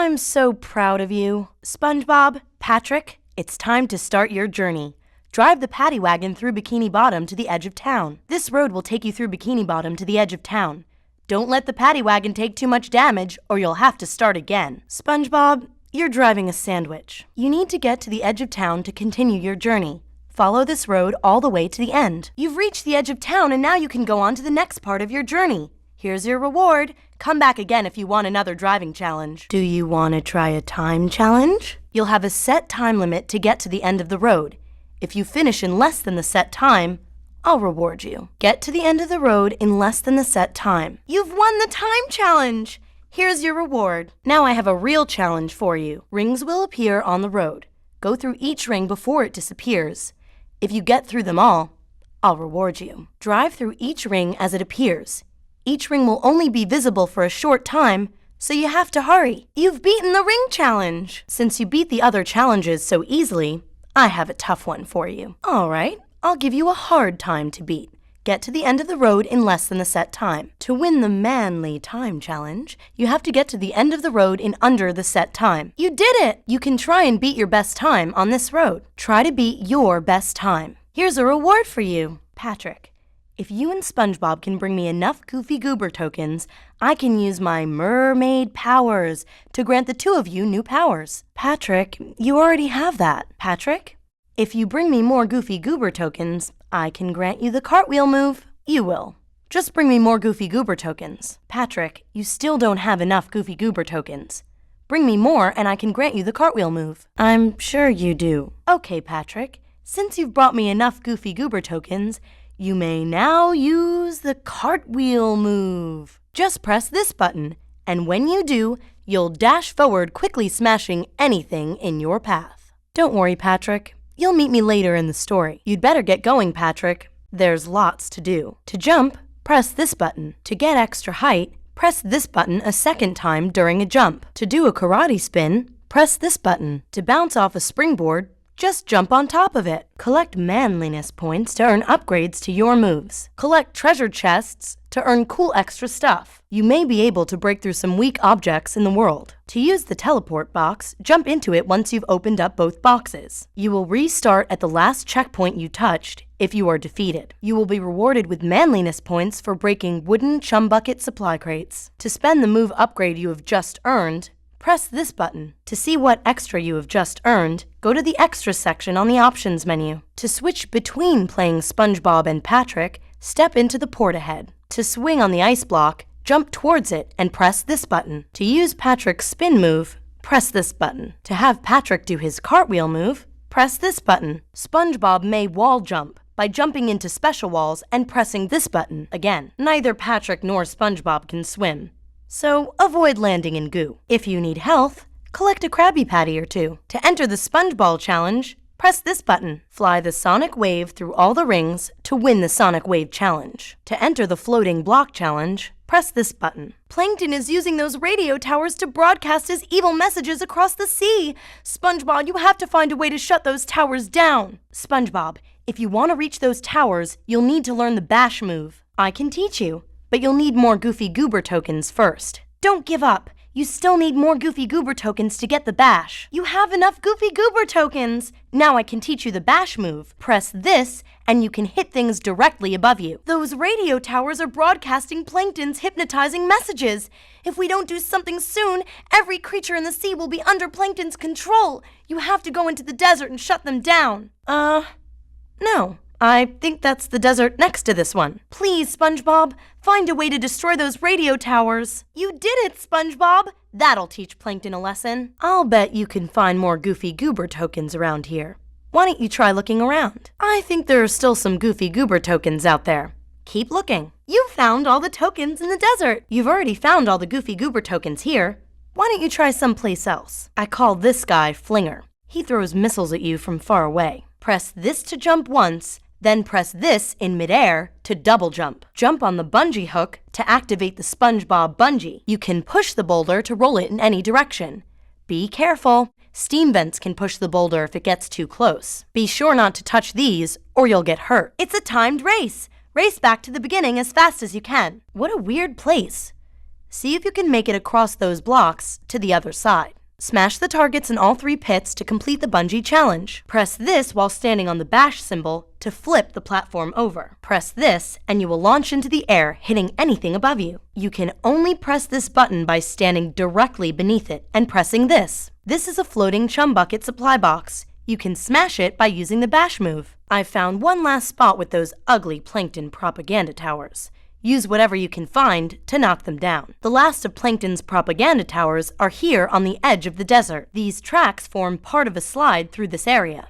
I'm so proud of you. SpongeBob, Patrick, it's time to start your journey. Drive the paddy wagon through Bikini Bottom to the edge of town. This road will take you through Bikini Bottom to the edge of town. Don't let the paddy wagon take too much damage or you'll have to start again. SpongeBob, you're driving a sandwich. You need to get to the edge of town to continue your journey. Follow this road all the way to the end. You've reached the edge of town and now you can go on to the next part of your journey. Here's your reward. Come back again if you want another driving challenge. Do you want to try a time challenge? You'll have a set time limit to get to the end of the road. If you finish in less than the set time, I'll reward you. Get to the end of the road in less than the set time. You've won the time challenge! Here's your reward. Now I have a real challenge for you. Rings will appear on the road. Go through each ring before it disappears. If you get through them all, I'll reward you. Drive through each ring as it appears. Each ring will only be visible for a short time, so you have to hurry. You've beaten the ring challenge! Since you beat the other challenges so easily, I have a tough one for you. All right, I'll give you a hard time to beat. Get to the end of the road in less than the set time. To win the manly time challenge, you have to get to the end of the road in under the set time. You did it! You can try and beat your best time on this road. Try to beat your best time. Here's a reward for you. Patrick, if you and SpongeBob can bring me enough Goofy Goober tokens, I can use my mermaid powers to grant the two of you new powers. Patrick, you already have that. Patrick, if you bring me more Goofy Goober tokens, I can grant you the cartwheel move. You will. Just bring me more Goofy Goober tokens. Patrick, you still don't have enough Goofy Goober tokens. Bring me more and I can grant you the cartwheel move. I'm sure you do. Okay, Patrick, since you've brought me enough Goofy Goober tokens, you may now use the cartwheel move. Just press this button, and when you do, you'll dash forward, quickly smashing anything in your path. Don't worry, Patrick. You'll meet me later in the story. You'd better get going, Patrick. There's lots to do. To jump, press this button. To get extra height, press this button a second time during a jump. To do a karate spin, press this button. To bounce off a springboard, just jump on top of it. Collect manliness points to earn upgrades to your moves. Collect treasure chests to earn cool extra stuff. You may be able to break through some weak objects in the world. To use the teleport box, jump into it once you've opened up both boxes. You will restart at the last checkpoint you touched if you are defeated. You will be rewarded with manliness points for breaking wooden chum bucket supply crates. To spend the move upgrade you have just earned, press this button. To see what extra you have just earned, go to the Extra section on the Options menu. To switch between playing SpongeBob and Patrick, step into the port ahead. To swing on the ice block, jump towards it and press this button. To use Patrick's spin move, press this button. To have Patrick do his cartwheel move, press this button. SpongeBob may wall jump by jumping into special walls and pressing this button again. Neither Patrick nor SpongeBob can swim, so avoid landing in goo. If you need health, collect a Krabby Patty or two. To enter the SpongeBall challenge, press this button. Fly the Sonic Wave through all the rings to win the Sonic Wave challenge. To enter the Floating Block challenge, press this button. Plankton is using those radio towers to broadcast his evil messages across the sea. SpongeBob, you have to find a way to shut those towers down. SpongeBob, if you want to reach those towers, you'll need to learn the bash move. I can teach you, but you'll need more Goofy Goober tokens first. Don't give up. You still need more Goofy Goober tokens to get the bash. You have enough Goofy Goober tokens. Now I can teach you the bash move. Press this, and you can hit things directly above you. Those radio towers are broadcasting Plankton's hypnotizing messages. If we don't do something soon, every creature in the sea will be under Plankton's control. You have to go into the desert and shut them down. No. I think that's the desert next to this one. Please, SpongeBob, find a way to destroy those radio towers. You did it, SpongeBob! That'll teach Plankton a lesson. I'll bet you can find more Goofy Goober tokens around here. Why don't you try looking around? I think there are still some Goofy Goober tokens out there. Keep looking. You found all the tokens in the desert. You've already found all the Goofy Goober tokens here. Why don't you try someplace else? I call this guy Flinger. He throws missiles at you from far away. Press this to jump once, then press this in midair to double jump. Jump on the bungee hook to activate the SpongeBob bungee. You can push the boulder to roll it in any direction. Be careful. Steam vents can push the boulder if it gets too close. Be sure not to touch these or you'll get hurt. It's a timed race. Race back to the beginning as fast as you can. What a weird place. See if you can make it across those blocks to the other side. Smash the targets in all 3 pits to complete the bungee challenge. Press this while standing on the bash symbol to flip the platform over. Press this and you will launch into the air, hitting anything above you. You can only press this button by standing directly beneath it and pressing this. This is a floating chum bucket supply box. You can smash it by using the bash move. I've found one last spot with those ugly plankton propaganda towers. Use whatever you can find to knock them down. The last of Plankton's propaganda towers are here on the edge of the desert. These tracks form part of a slide through this area.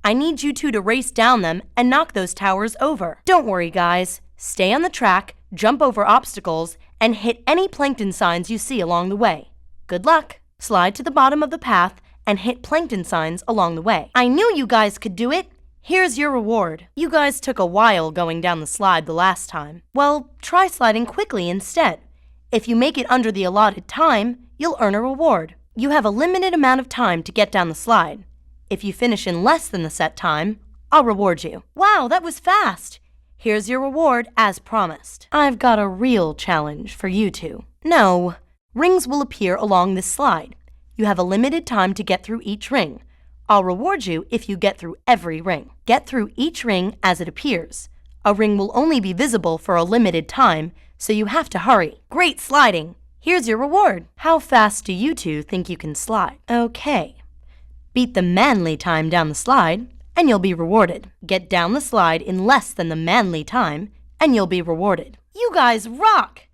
I need you two to race down them and knock those towers over. Don't worry, guys. Stay on the track, jump over obstacles, and hit any plankton signs you see along the way. Good luck! Slide to the bottom of the path and hit plankton signs along the way. I knew you guys could do it! Here's your reward. You guys took a while going down the slide the last time. Well, try sliding quickly instead. If you make it under the allotted time, you'll earn a reward. You have a limited amount of time to get down the slide. If you finish in less than the set time, I'll reward you. Wow, that was fast! Here's your reward as promised. I've got a real challenge for you two. No, rings will appear along this slide. You have a limited time to get through each ring. I'll reward you if you get through every ring. Get through each ring as it appears. A ring will only be visible for a limited time, so you have to hurry. Great sliding! Here's your reward. How fast do you two think you can slide? Okay. Beat the manly time down the slide, and you'll be rewarded. Get down the slide in less than the manly time, and you'll be rewarded. You guys rock!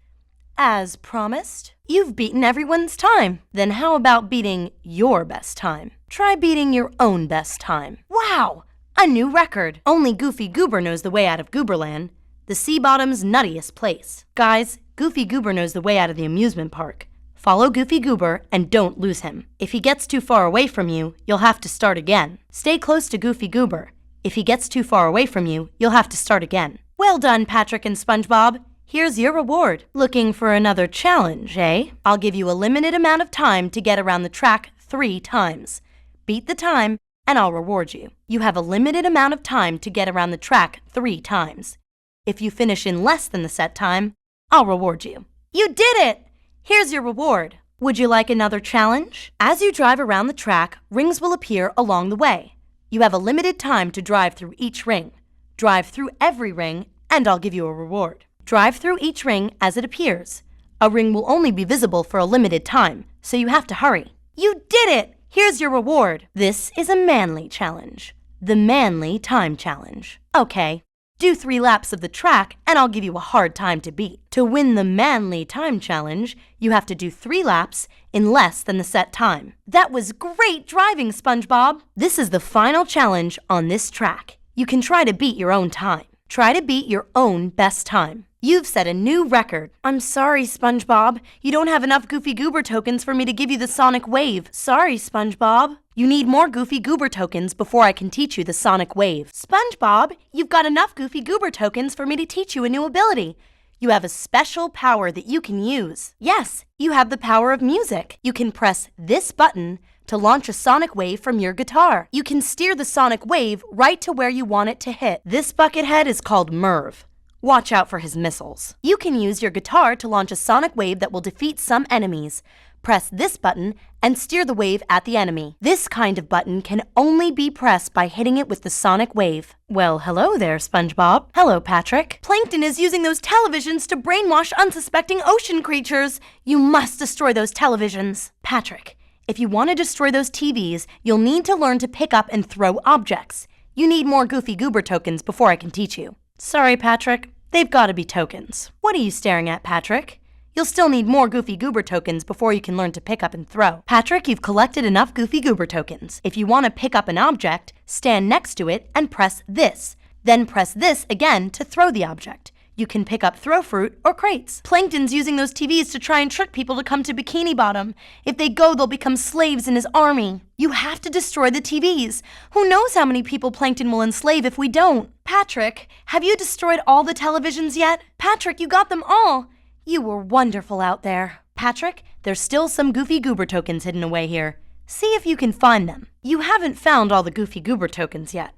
As promised, you've beaten everyone's time. Then how about beating your best time? Try beating your own best time. Wow! A new record! Only Goofy Goober knows the way out of Gooberland, the sea bottom's nuttiest place. Guys, Goofy Goober knows the way out of the amusement park. Follow Goofy Goober and don't lose him. If he gets too far away from you, you'll have to start again. Stay close to Goofy Goober. If he gets too far away from you, you'll have to start again. Well done, Patrick and SpongeBob. Here's your reward. Looking for another challenge, eh? I'll give you a limited amount of time to get around the track 3 times. Beat the time, and I'll reward you. You have a limited amount of time to get around the track 3 times. If you finish in less than the set time, I'll reward you. You did it! Here's your reward. Would you like another challenge? As you drive around the track, rings will appear along the way. You have a limited time to drive through each ring. Drive through every ring, and I'll give you a reward. Drive through each ring as it appears. A ring will only be visible for a limited time, so you have to hurry. You did it! Here's your reward. This is a manly challenge. The manly time challenge. Okay, do 3 laps of the track and I'll give you a hard time to beat. To win the manly time challenge, you have to do 3 laps in less than the set time. That was great driving, SpongeBob. This is the final challenge on this track. You can try to beat your own time. Try to beat your own best time. You've set a new record. I'm sorry, SpongeBob. You don't have enough Goofy Goober tokens for me to give you the Sonic Wave. Sorry, SpongeBob. You need more Goofy Goober tokens before I can teach you the Sonic Wave. SpongeBob, you've got enough Goofy Goober tokens for me to teach you a new ability. You have a special power that you can use. Yes, you have the power of music. You can press this button to launch a sonic wave from your guitar. You can steer the sonic wave right to where you want it to hit. This buckethead is called Merv. Watch out for his missiles. You can use your guitar to launch a sonic wave that will defeat some enemies. Press this button and steer the wave at the enemy. This kind of button can only be pressed by hitting it with the sonic wave. Well, hello there, SpongeBob. Hello, Patrick. Plankton is using those televisions to brainwash unsuspecting ocean creatures. You must destroy those televisions. Patrick, if you want to destroy those TVs, you'll need to learn to pick up and throw objects. You need more Goofy Goober tokens before I can teach you. Sorry, Patrick. They've got to be tokens. What are you staring at, Patrick? You'll still need more Goofy Goober tokens before you can learn to pick up and throw. Patrick, you've collected enough Goofy Goober tokens. If you want to pick up an object, stand next to it and press this. Then press this again to throw the object. You can pick up throw fruit or crates. Plankton's using those TVs to try and trick people to come to Bikini Bottom. If they go, they'll become slaves in his army. You have to destroy the TVs. Who knows how many people Plankton will enslave if we don't? Patrick, have you destroyed all the televisions yet? Patrick, you got them all. You were wonderful out there. Patrick, there's still some Goofy Goober tokens hidden away here. See if you can find them. You haven't found all the Goofy Goober tokens yet.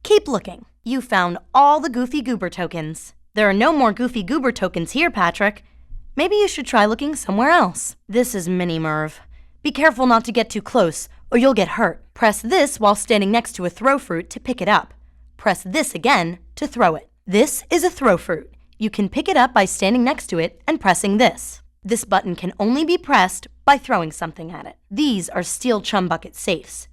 Keep looking. You found all the Goofy Goober tokens. There are no more Goofy Goober tokens here, Patrick. Maybe you should try looking somewhere else. This is Mini Merv. Be careful not to get too close, or you'll get hurt. Press this while standing next to a throw fruit to pick it up. Press this again to throw it. This is a throw fruit. You can pick it up by standing next to it and pressing this. This button can only be pressed by throwing something at it. These are steel chum bucket safes.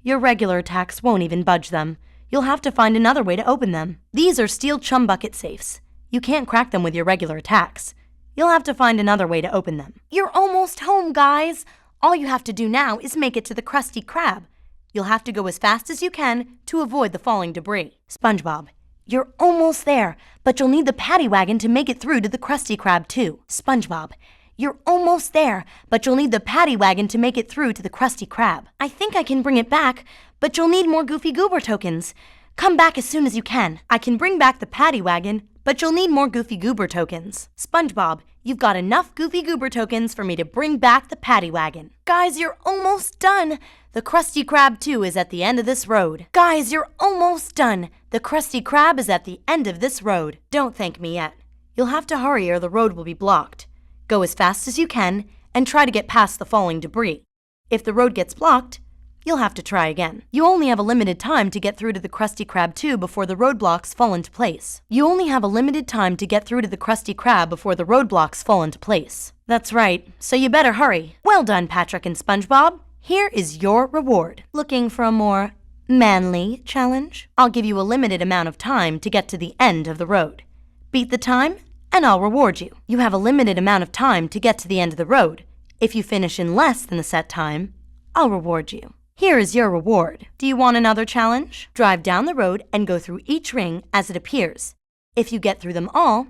Your regular attacks won't even budge them. You'll have to find another way to open them. These are steel chum bucket safes. You can't crack them with your regular attacks. You'll have to find another way to open them. You're almost home, guys! All you have to do now is make it to the Krusty Krab. You'll have to go as fast as you can to avoid the falling debris. SpongeBob, you're almost there, but you'll need the paddy wagon to make it through to the Krusty Krab too. SpongeBob, you're almost there, but you'll need the paddy wagon to make it through to the Krusty Krab. I think I can bring it back, but you'll need more Goofy Goober tokens. Come back as soon as you can. I can bring back the paddy wagon, but you'll need more Goofy Goober tokens. SpongeBob, you've got enough Goofy Goober tokens for me to bring back the paddy wagon. Guys, you're almost done. The Krusty Krab 2 is at the end of this road. Guys, you're almost done. The Krusty Krab is at the end of this road. Don't thank me yet. You'll have to hurry or the road will be blocked. Go as fast as you can and try to get past the falling debris. If the road gets blocked, you'll have to try again. You only have a limited time to get through to the Krusty Krab 2 before the roadblocks fall into place. You only have a limited time to get through to the Krusty Krab before the roadblocks fall into place. That's right, so you better hurry. Well done, Patrick and SpongeBob. Here is your reward. Looking for a more manly challenge? I'll give you a limited amount of time to get to the end of the road. Beat the time, and I'll reward you. You have a limited amount of time to get to the end of the road. If you finish in less than the set time, I'll reward you. Here is your reward. Do you want another challenge? Drive down the road and go through each ring as it appears. If you get through them all,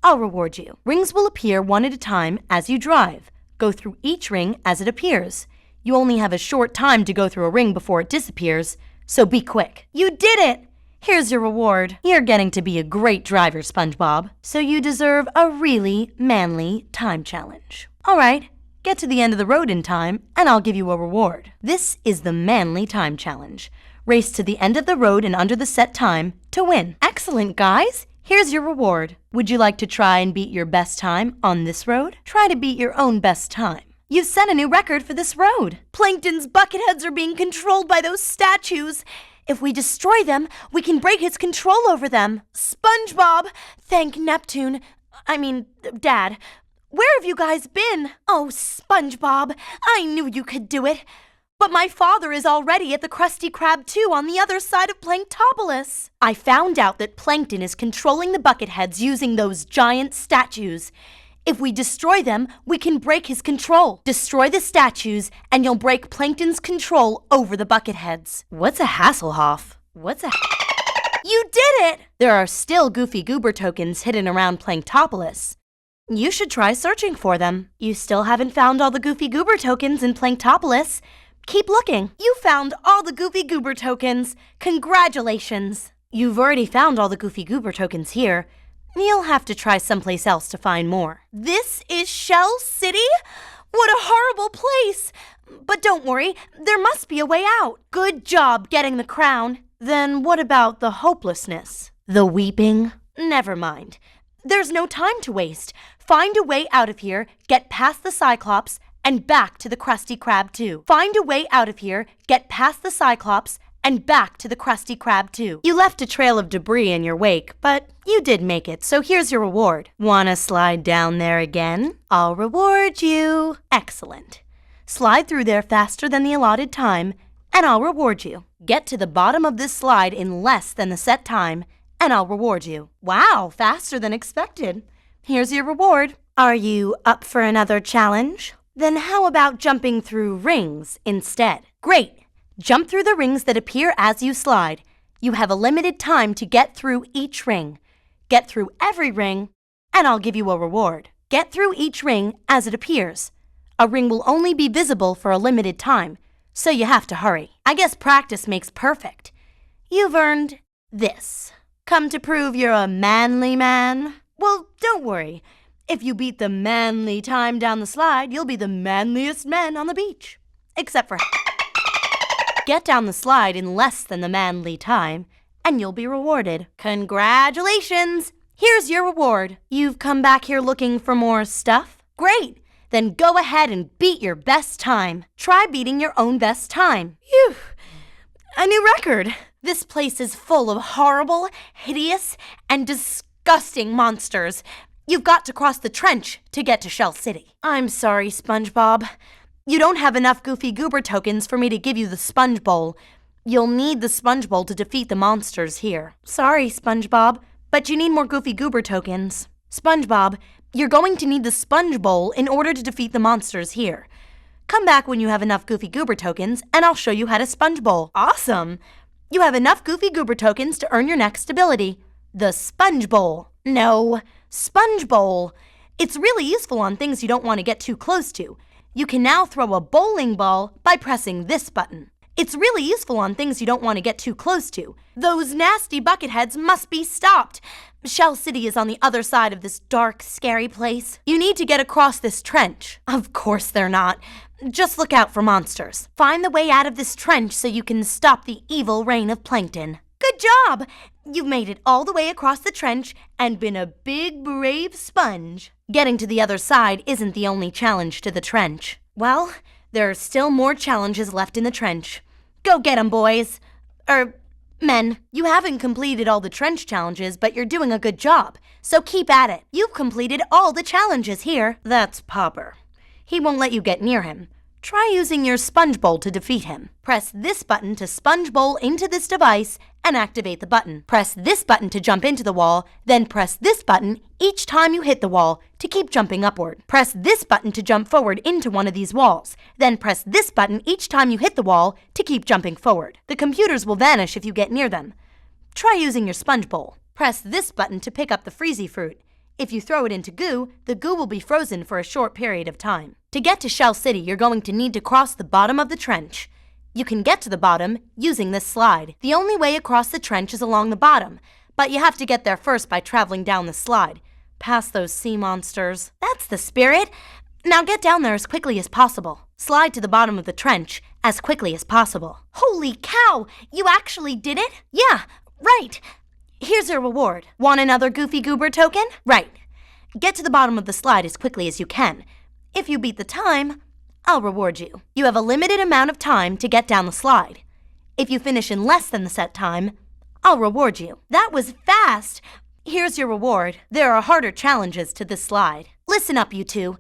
I'll reward you. Rings will appear one at a time as you drive. Go through each ring as it appears. You only have a short time to go through a ring before it disappears, so be quick. You did it! Here's your reward. You're getting to be a great driver, SpongeBob, so you deserve a really manly time challenge. All right. Get to the end of the road in time, and I'll give you a reward. This is the Manly Time Challenge. Race to the end of the road and under the set time to win. Excellent, guys! Here's your reward. Would you like to try and beat your best time on this road? Try to beat your own best time. You've set a new record for this road. Plankton's bucket heads are being controlled by those statues. If we destroy them, we can break his control over them. SpongeBob, thank Neptune. Dad. Where have you guys been? Oh, SpongeBob, I knew you could do it. But my father is already at the Krusty Krab 2 on the other side of Planktopolis. I found out that Plankton is controlling the Bucketheads using those giant statues. If we destroy them, we can break his control. Destroy the statues, and you'll break Plankton's control over the Bucketheads. What's a Hasselhoff? You did it! There are still Goofy Goober tokens hidden around Planktopolis. You should try searching for them. You still haven't found all the Goofy Goober tokens in Planktopolis. Keep looking. You found all the Goofy Goober tokens. Congratulations. You've already found all the Goofy Goober tokens here. You'll have to try someplace else to find more. This is Shell City? What a horrible place. But don't worry, there must be a way out. Good job getting the crown. Then what about the hopelessness? The weeping? Never mind. There's no time to waste. Find a way out of here, get past the Cyclops, and back to the Krusty Krab 2. Find a way out of here, get past the Cyclops, and back to the Krusty Krab 2. You left a trail of debris in your wake, but you did make it, so here's your reward. Wanna slide down there again? I'll reward you. Excellent. Slide through there faster than the allotted time, and I'll reward you. Get to the bottom of this slide in less than the set time, and I'll reward you. Wow, faster than expected. Here's your reward. Are you up for another challenge? Then how about jumping through rings instead? Great! Jump through the rings that appear as you slide. You have a limited time to get through each ring. Get through every ring, and I'll give you a reward. Get through each ring as it appears. A ring will only be visible for a limited time, so you have to hurry. I guess practice makes perfect. You've earned this. Come to prove you're a manly man? Well, don't worry. If you beat the manly time down the slide, you'll be the manliest man on the beach. Except for get down the slide in less than the manly time, and you'll be rewarded. Congratulations! Here's your reward. You've come back here looking for more stuff? Great! Then go ahead and beat your best time. Try beating your own best time. Phew! A new record! This place is full of horrible, hideous, and disgusting monsters. You've got to cross the trench to get to Shell City. I'm sorry, SpongeBob. You don't have enough Goofy Goober tokens for me to give you the Sponge Bowl. You'll need the Sponge Bowl to defeat the monsters here. Sorry, SpongeBob, but you need more Goofy Goober tokens. SpongeBob, you're going to need the Sponge Bowl in order to defeat the monsters here. Come back when you have enough Goofy Goober tokens, and I'll show you how to Sponge Bowl. Awesome! You have enough Goofy Goober tokens to earn your next ability, the Sponge Bowl. No, Sponge Bowl. It's really useful on things you don't want to get too close to. You can now throw a bowling ball by pressing this button. It's really useful on things you don't want to get too close to. Those nasty bucketheads must be stopped. Shell City is on the other side of this dark, scary place. You need to get across this trench. Of course they're not. Just look out for monsters. Find the way out of this trench so you can stop the evil reign of plankton. Good job! You've made it all the way across the trench and been a big, brave sponge. Getting to the other side isn't the only challenge to the trench. Well, there are still more challenges left in the trench. Go get 'em, boys. Men. You haven't completed all the trench challenges, but you're doing a good job. So keep at it. You've completed all the challenges here. That's Popper. He won't let you get near him. Try using your Sponge Bowl to defeat him. Press this button to Sponge Bowl into this device and activate the button. Press this button to jump into the wall, then press this button each time you hit the wall to keep jumping upward. Press this button to jump forward into one of these walls, then press this button each time you hit the wall to keep jumping forward. The computers will vanish if you get near them. Try using your Sponge Bowl. Press this button to pick up the Freezy Fruit. If you throw it into goo, the goo will be frozen for a short period of time. To get to Shell City, you're going to need to cross the bottom of the trench. You can get to the bottom using this slide. The only way across the trench is along the bottom, but you have to get there first by traveling down the slide, past those sea monsters. That's the spirit! Now get down there as quickly as possible. Slide to the bottom of the trench as quickly as possible. Holy cow! You actually did it? Yeah, right! Here's your reward. Want another Goofy Goober token? Right. Get to the bottom of the slide as quickly as you can. If you beat the time, I'll reward you. You have a limited amount of time to get down the slide. If you finish in less than the set time, I'll reward you. That was fast! Here's your reward. There are harder challenges to this slide. Listen up, you two.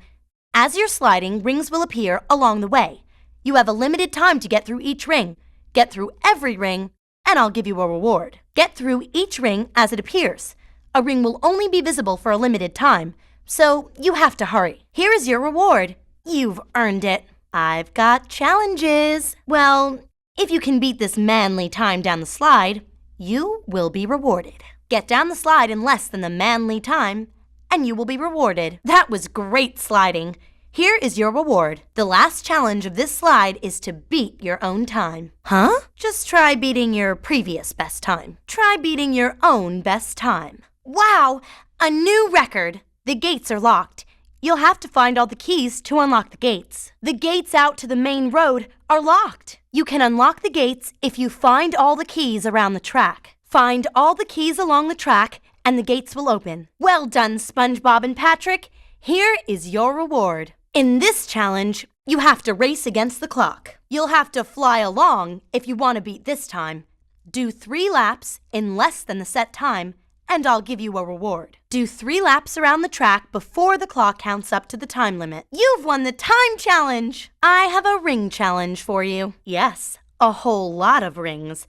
As you're sliding, rings will appear along the way. You have a limited time to get through each ring. Get through every ring, and I'll give you a reward. Get through each ring as it appears. A ring will only be visible for a limited time, so you have to hurry. Here is your reward. You've earned it. I've got challenges. Well, if you can beat this manly time down the slide, you will be rewarded. Get down the slide in less than the manly time, and you will be rewarded. That was great sliding. Here is your reward. The last challenge of this slide is to beat your own time. Huh? Just try beating your previous best time. Try beating your own best time. Wow! A new record! The gates are locked. You'll have to find all the keys to unlock the gates. The gates out to the main road are locked. You can unlock the gates if you find all the keys around the track. Find all the keys along the track and the gates will open. Well done, SpongeBob and Patrick. Here is your reward. In this challenge, you have to race against the clock. You'll have to fly along if you want to beat this time. Do 3 laps in less than the set time, and I'll give you a reward. Do 3 laps around the track before the clock counts up to the time limit. You've won the time challenge! I have a ring challenge for you. Yes, a whole lot of rings.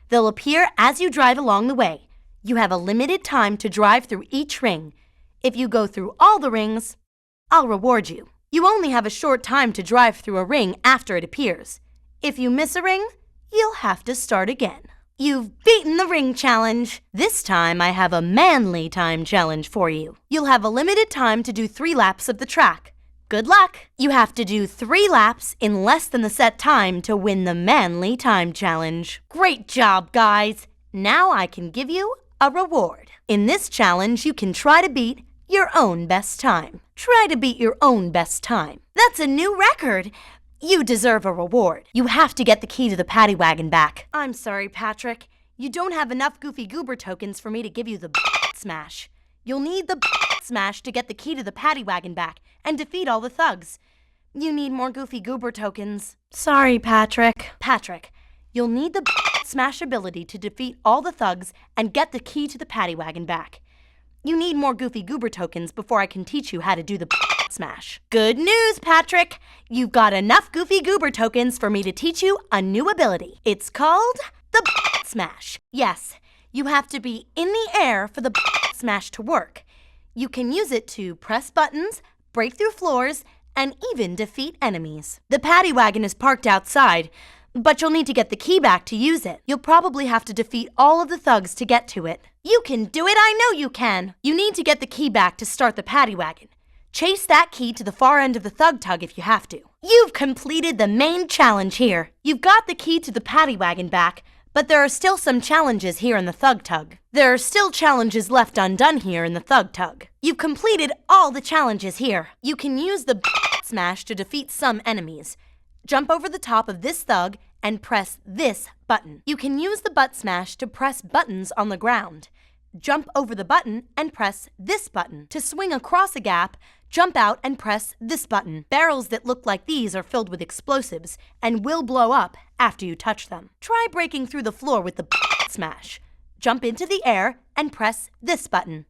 They'll appear as you drive along the way. You have a limited time to drive through each ring. If you go through all the rings, I'll reward you. You only have a short time to drive through a ring after it appears. If you miss a ring, you'll have to start again. You've beaten the ring challenge. This time I have a manly time challenge for you. You'll have a limited time to do 3 laps of the track. Good luck! You have to do 3 laps in less than the set time to win the manly time challenge. Great job, guys! Now I can give you a reward. In this challenge, you can try to beat your own best time. Try to beat your own best time. That's a new record! You deserve a reward. You have to get the key to the paddy wagon back. I'm sorry, Patrick. You don't have enough Goofy Goober tokens for me to give you the smash. You'll need the smash to get the key to the paddy wagon back, and defeat all the thugs. You need more Goofy Goober tokens. Sorry, Patrick. Patrick, you'll need the smash ability to defeat all the thugs and get the key to the paddy wagon back. You need more Goofy Goober tokens before I can teach you how to do the smash. Good news, Patrick! You've got enough Goofy Goober tokens for me to teach you a new ability. It's called the smash. Yes, you have to be in the air for the smash to work. You can use it to press buttons, break through floors, and even defeat enemies. The paddy wagon is parked outside, but you'll need to get the key back to use it. You'll probably have to defeat all of the thugs to get to it. You can do it, I know you can! You need to get the key back to start the paddy wagon. Chase that key to the far end of the thug tug if you have to. You've completed the main challenge here. You've got the key to the paddy wagon back, but there are still some challenges here in the thug tug. There are still challenges left undone here in the thug tug. You've completed all the challenges here. You can use the smash to defeat some enemies. Jump over the top of this thug and press this button. You can use the butt smash to press buttons on the ground. Jump over the button and press this button. To swing across a gap, jump out and press this button. Barrels that look like these are filled with explosives and will blow up after you touch them. Try breaking through the floor with the smash. Jump into the air and press this button.